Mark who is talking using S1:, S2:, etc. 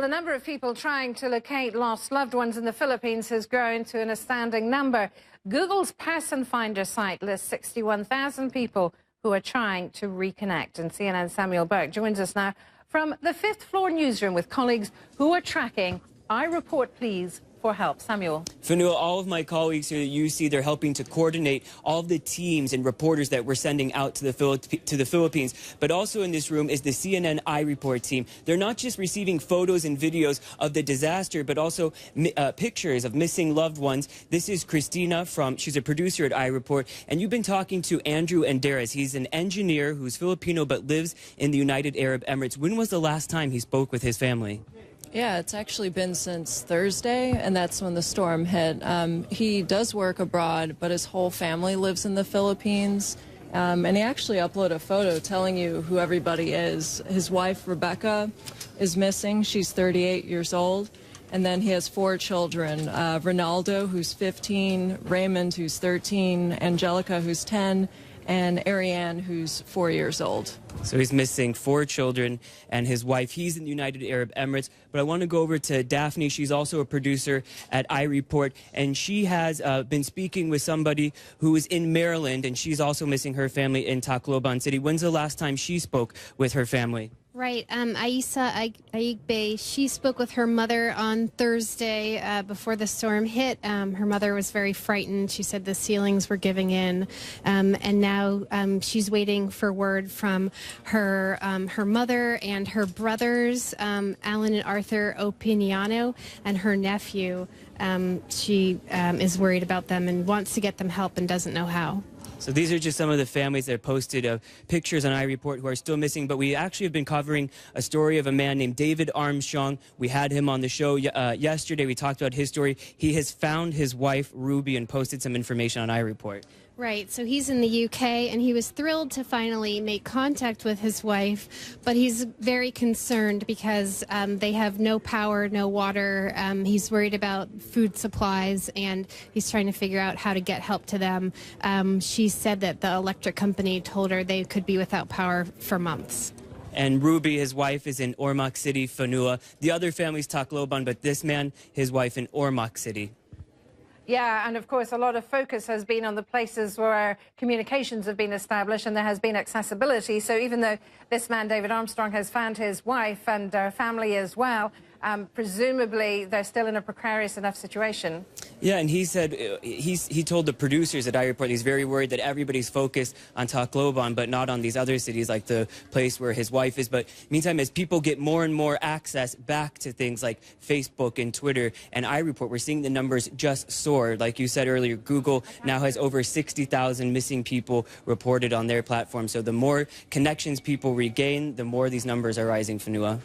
S1: the number of people trying to locate lost loved ones in the Philippines has grown to an astounding number. Google's Person Finder site lists 61,000 people who are trying to reconnect. And CNN's Samuel Burke joins us now from the fifth floor newsroom with colleagues who are tracking iReport Please for help. Samuel.
S2: Fanua, all of my colleagues here that you see, they're helping to coordinate all of the teams and reporters that we're sending out to the Philippines. But also in this room is the CNN iReport team. They're not just receiving photos and videos of the disaster, but also pictures of missing loved ones. This is Christina she's a producer at iReport, and you've been talking to Andrew Enderes. He's an engineer who's Filipino but lives in the United Arab Emirates. When was the last time he spoke with his family?
S3: Yeah, it's actually been since Thursday, and that's when the storm hit. He does work abroad, but his whole family lives in the Philippines. And he actually uploaded a photo telling you who everybody is. His wife, Rebecca, is missing. She's 38 years old. And then he has 4 children, Ronaldo, who's 15, Raymond, who's 13, Angelica, who's 10, and Ariane, who's 4 years old.
S2: So he's missing 4 children and his wife. He's in the United Arab Emirates. But I want to go over to Daphne. She's also a producer at iReport, and she has been speaking with somebody who is in Maryland, and she's also missing her family in Tacloban City. When's the last time she spoke with her family?
S4: Right. Aisa Aigbe, she spoke with her mother on Thursday before the storm hit. Her mother was very frightened. She said the ceilings were giving in. And now she's waiting for word from her mother and her brothers, Alan and Arthur Opiniano, and her nephew. She is worried about them and wants to get them help and doesn't know how.
S2: So these are just some of the families that posted pictures on iReport who are still missing. But we actually have been covering a story of a man named David Armstrong. We had him on the show yesterday. We talked about his story. He has found his wife, Ruby, and posted some information on iReport.
S4: Right, so he's in the UK, and he was thrilled to finally make contact with his wife, but he's very concerned because they have no power, no water. He's worried about food supplies, and he's trying to figure out how to get help to them. She said that the electric company told her they could be without power for months.
S2: And Ruby, his wife, is in Ormoc City, Fanua. The other family's Tacloban, but this man, his wife in Ormoc City.
S1: Yeah, and of course, a lot of focus has been on the places where communications have been established and there has been accessibility. So even though this man, David Armstrong, has found his wife and family as well, presumably they're still in a precarious enough situation.
S2: Yeah, and he said, he told the producers at iReport he's very worried that everybody's focused on Tacloban, but not on these other cities like the place where his wife is. But meantime, as people get more and more access back to things like Facebook and Twitter and iReport, we're seeing the numbers just soar. Like you said earlier, Google now has over 60,000 missing people reported on their platform. So the more connections people regain, the more these numbers are rising, Fanua.